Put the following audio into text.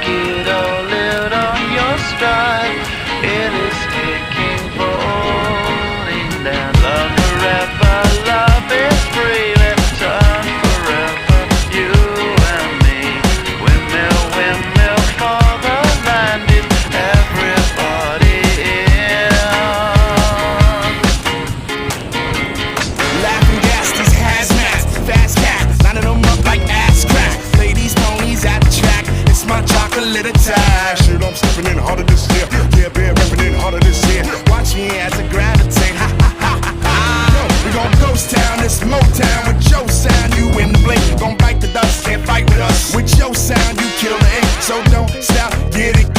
it all out on your stride. It is taking falling down. Love forever, love is free. Let's turn forever, you and me. Windmill, windmill for the land. Is everybody in? Laughing gas, these hazmats, fast cat, lining them up like ass crack. Ladies, ponies at the track, it's my chocolate attack. Shit, I'm stepping in harder this year. Yeah, bear repping in harder this year. Watch me as I gravitate. Ha ha ha ha ha. We gon' ghost town, this Motown with your sound. You in the blink, gon' bite the dust, can't fight with us. With your sound, you kill the ink, so don't stop. Get it,